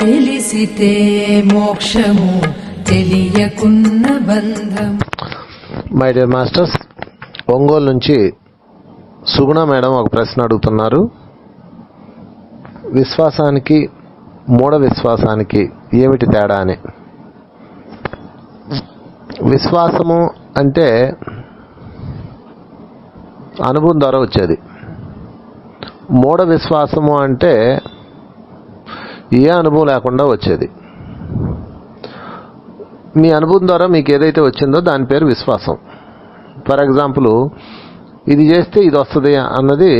తెలిసితే మోక్షము తెలియకున్న బంధం. My dear masters, Ongole నుంచి సుగుణ మేడం ఒక ప్రశ్న అడుగుతున్నారు. విశ్వాసానికి మూఢ విశ్వాసానికి ఏమిటి తేడా అని. విశ్వాసము అంటే అనుభవం ద్వారా వచ్చేది. మూఢ విశ్వాసము అంటే ఏ అనుభవం లేకుండా వచ్చేది. మీ అనుభవం ద్వారా మీకు ఏదైతే వచ్చిందో దాని పేరు విశ్వాసం. ఫర్ ఎగ్జాంపుల్, ఇది చేస్తే ఇది వస్తుంది అన్నది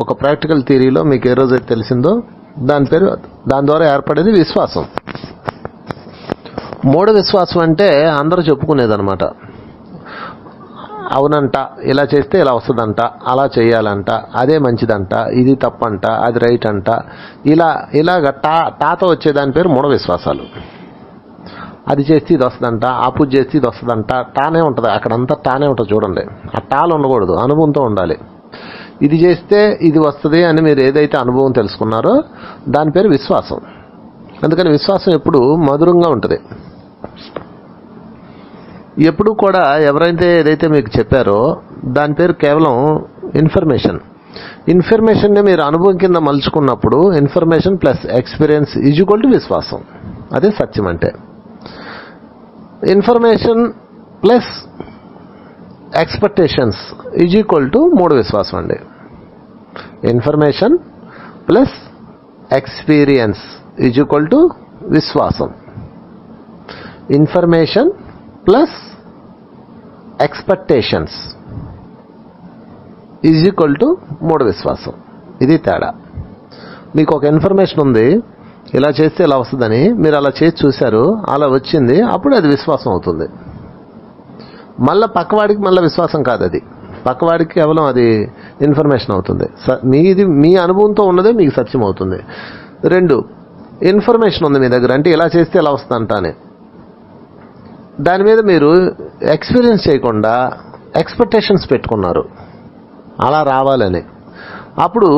ఒక ప్రాక్టికల్ థియరీలో మీకు ఏ రోజైతే తెలిసిందో దాని ద్వారా ఏర్పడేది విశ్వాసం. మూఢ విశ్వాసం అంటే అందరూ చెప్పుకునేదన్నమాట. అవునంట, ఇలా చేస్తే ఇలా వస్తుందంట, అలా చేయాలంట, అదే మంచిదంట, ఇది తప్పంట, అది రైట్ అంట, ఇలాగ టాతో వచ్చే దాని పేరు మూఢ విశ్వాసాలు. అది చేస్తే ఇది వస్తుందంట, ఆ పూజ చేస్తే ఇది వస్తుందంట, టానే ఉంటుంది. అక్కడంతా టానే ఉంటుంది. చూడండి, ఆ టాలు ఉండకూడదు, అనుభవంతో ఉండాలి. ఇది చేస్తే ఇది వస్తుంది అని మీరు ఏదైతే అనుభవం తెలుసుకున్నారో దాని పేరు విశ్వాసం. అందుకని విశ్వాసం ఎప్పుడు మధురంగా ఉంటుంది. ఎప్పుడు కూడా ఎవరైతే ఏదైతే మీకు చెప్పారో దాని పేరు కేవలం ఇన్ఫర్మేషన్ని మీరు అనుభవం కింద మలుచుకున్నప్పుడు information plus experience is equal to విశ్వాసం. అదే సత్యం అంటే. Information plus expectations is equal to మూఢ విశ్వాసం అండి. Information plus experience is equal to విశ్వాసం. Information plus expectations is equal to మూఢ విశ్వాసం. ఇది తేడా. మీకు ఒక ఇన్ఫర్మేషన్ ఉంది, ఇలా చేస్తే ఇలా వస్తుందని, మీరు అలా చేసి చూశారు, అలా వచ్చింది, అప్పుడు అది విశ్వాసం అవుతుంది. మళ్ళీ పక్కవాడికి మళ్ళీ విశ్వాసం కాదు, అది పక్కవాడికి కేవలం అది ఇన్ఫర్మేషన్ అవుతుంది. మీ అనుభవంతో ఉన్నదే మీకు సత్యం అవుతుంది. 2, ఇన్ఫర్మేషన్ ఉంది మీ దగ్గర, అంటే ఇలా చేస్తే ఇలా వస్తుందంట అని. దాని మీద మీరు ఎక్స్పీరియన్స్ చేయకుండా ఎక్స్పెక్టేషన్స్ పెట్టుకున్నారు అలా రావాలని. అప్పుడు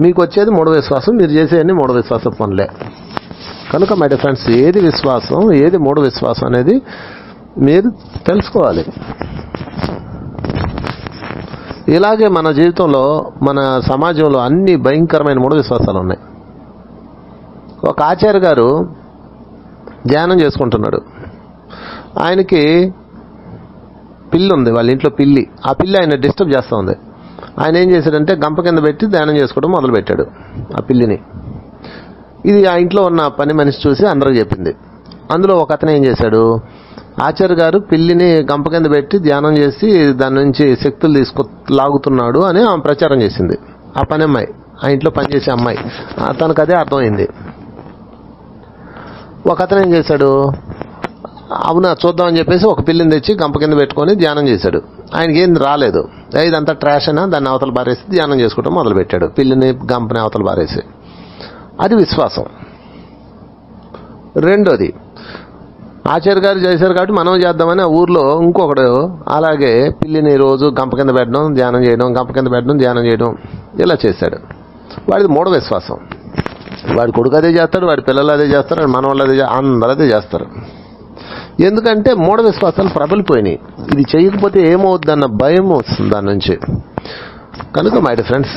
మీకు వచ్చేది మూఢ విశ్వాసం. మీరు చేసేవన్నీ మూఢ విశ్వాసం పనులే. కనుక మై డియర్ ఫ్రెండ్స్, ఏది విశ్వాసం ఏది మూఢ విశ్వాసం అనేది మీరు తెలుసుకోవాలి. ఇలాగే మన జీవితంలో మన సమాజంలో అన్ని భయంకరమైన మూఢ విశ్వాసాలు ఉన్నాయి. ఒక ఆచార్య గారు ధ్యానం చేసుకుంటున్నాడు. ఆయనకి పిల్లి ఉంది, వాళ్ళ ఇంట్లో పిల్లి. ఆ పిల్లి ఆయన డిస్టర్బ్ చేస్తూ ఉంది. ఆయన ఏం చేశాడంటే గంప కింద పెట్టి ధ్యానం చేసుకోవడం మొదలుపెట్టాడు ఆ పిల్లిని. ఇది ఆ ఇంట్లో ఉన్న పని మనిషి చూసి అందరూ చెప్పింది. అందులో ఒక అతను ఏం చేశాడు, ఆచార్య గారు పిల్లిని గంప కింద పెట్టి ధ్యానం చేసి దాని నుంచి శక్తులు లాగుతున్నాడు అని ఆమె ప్రచారం చేసింది. ఆ పని అమ్మాయి, ఆ ఇంట్లో పనిచేసే అమ్మాయి, తనకు అదే అర్థమైంది. ఒక అతను ఏం చేశాడు, అవునా చూద్దామని చెప్పేసి ఒక పిల్లిని తెచ్చి గంప కింద పెట్టుకొని ధ్యానం చేశాడు. ఆయనకి ఏం రాలేదు. ఇదంతా ట్రాష్ అయినా దాన్ని అవతల బారేసి ధ్యానం చేసుకోవడం మొదలుపెట్టాడు, పిల్లిని గంపని అవతల బారేసి. అది విశ్వాసం. 2, ఆచార్య గారు చేశారు కాబట్టి మనం చేద్దామని ఆ ఊర్లో ఇంకొకడు అలాగే పిల్లిని రోజు గంప కింద పెట్టడం ధ్యానం చేయడం, గంప కింద పెట్టడం ధ్యానం చేయడం, ఇలా చేశాడు. వాడిది మూఢ విశ్వాసం. వాడి కొడుకు అదే చేస్తాడు, వాడి పిల్లలు అదే చేస్తారు, వాడి మనవాళ్ళు అదే, అందరూ అదే చేస్తారు. ఎందుకంటే మూఢ విశ్వాసాలు ప్రబలిపోయినాయి. ఇది చేయకపోతే ఏమవుద్దన్న భయం వస్తుంది దాని నుంచి. కనుక మై డియర్ ఫ్రెండ్స్,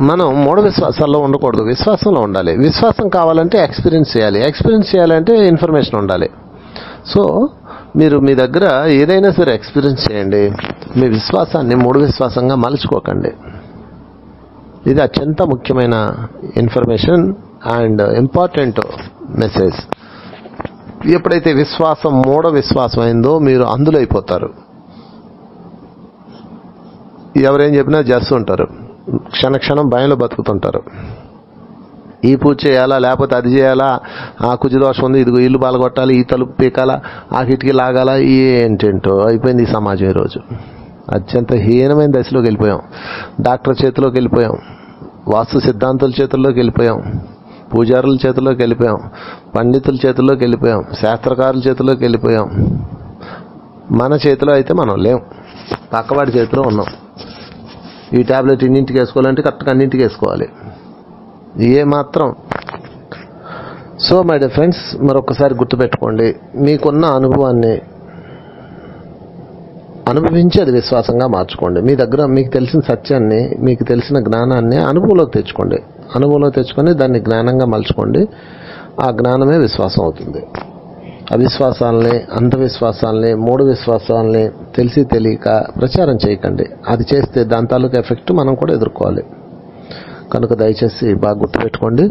మనం మూఢ విశ్వాసాల్లో ఉండకూడదు, విశ్వాసంలో ఉండాలి. విశ్వాసం కావాలంటే ఎక్స్పీరియన్స్ చేయాలంటే ఇన్ఫర్మేషన్ ఉండాలి. సో మీరు మీ దగ్గర ఏదైనా సరే ఎక్స్పీరియన్స్ చేయండి. మీ విశ్వాసాన్ని మూఢ విశ్వాసంగా మలుచుకోకండి. ఇది అత్యంత ముఖ్యమైన ఇన్ఫర్మేషన్ అండ్ ఇంపార్టెంట్ మెసేజ్. ఎప్పుడైతే విశ్వాసం మూఢ విశ్వాసం అయిందో మీరు అందులో అయిపోతారు. ఎవరేం చెప్పినా చేస్తుంటారు, క్షణక్షణం భయంలో బతుకుతుంటారు. ఈ పూజ చేయాలా, లేకపోతే అది చేయాలా, ఆ కుజదోషం ఉంది, ఇదిగో ఇల్లు బాలగొట్టాలి, ఈ తలుపు పీకాలా, ఆ కిటికీ లాగాలా, ఏంటేంటో అయిపోయింది ఈ సమాజం. ఈరోజు అత్యంత హీనమైన దశలోకి వెళ్ళిపోయాం. డాక్టర్ చేతిలోకి వెళ్ళిపోయాం, వాస్తు సిద్ధాంతుల చేతుల్లోకి వెళ్ళిపోయాం, పూజారుల చేతుల్లోకి వెళ్ళిపోయాం, పండితుల చేతుల్లోకి వెళ్ళిపోయాం, శాస్త్రకారుల చేతుల్లోకి వెళ్ళిపోయాం. మన చేతిలో అయితే మనం లేం, పక్కవాడి చేతిలో ఉన్నాం. ఈ ట్యాబ్లెట్ ఇన్నింటికి వేసుకోవాలంటే కరెక్ట్గా అన్నింటికి వేసుకోవాలి. ఏ మాత్రం సో మై డియర్ ఫ్రెండ్స్, మరొకసారి గుర్తుపెట్టుకోండి, మీకున్న అనుభవాన్ని అనుభవించి అది విశ్వాసంగా మార్చుకోండి. మీ దగ్గర మీకు తెలిసిన సత్యాన్ని, మీకు తెలిసిన జ్ఞానాన్ని అనుభవంలోకి తెచ్చుకోండి. అనుభవంలోకి తెచ్చుకొని దాన్ని జ్ఞానంగా మలుచుకోండి. ఆ జ్ఞానమే విశ్వాసం అవుతుంది. అవిశ్వాసాలని, అంధవిశ్వాసాలని, మూడు విశ్వాసాలని తెలిసి తెలియక ప్రచారం చేయకండి. అది చేస్తే దాని తాలూకు ఎఫెక్ట్ మనం కూడా ఎదుర్కోవాలి. కనుక దయచేసి బాగా గుర్తుపెట్టుకోండి,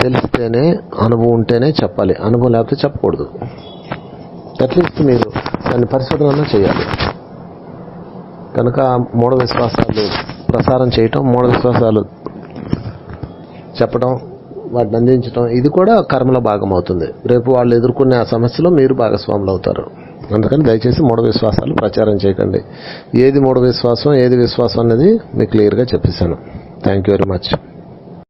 తెలిస్తేనే, అనుభవం ఉంటేనే చెప్పాలి, అనుభవం లేకపోతే చెప్పకూడదు. అట్లీస్ట్ మీరు దాన్ని పరిశోధన చేయాలి. కనుక మూఢ విశ్వాసాలు ప్రసారం చేయటం, మూఢ విశ్వాసాలు చెప్పడం, వాటిని అందించడం, ఇది కూడా కర్మలో భాగం అవుతుంది. రేపు వాళ్ళు ఎదుర్కొనే ఆ సమస్యలో మీరు భాగస్వాములు అవుతారు. అందుకని దయచేసి మూఢ విశ్వాసాలు ప్రచారం చేయకండి. ఏది మూఢ విశ్వాసం, ఏది విశ్వాసం అనేది మీకు క్లియర్గా చెప్పేశాను. Thank you very much.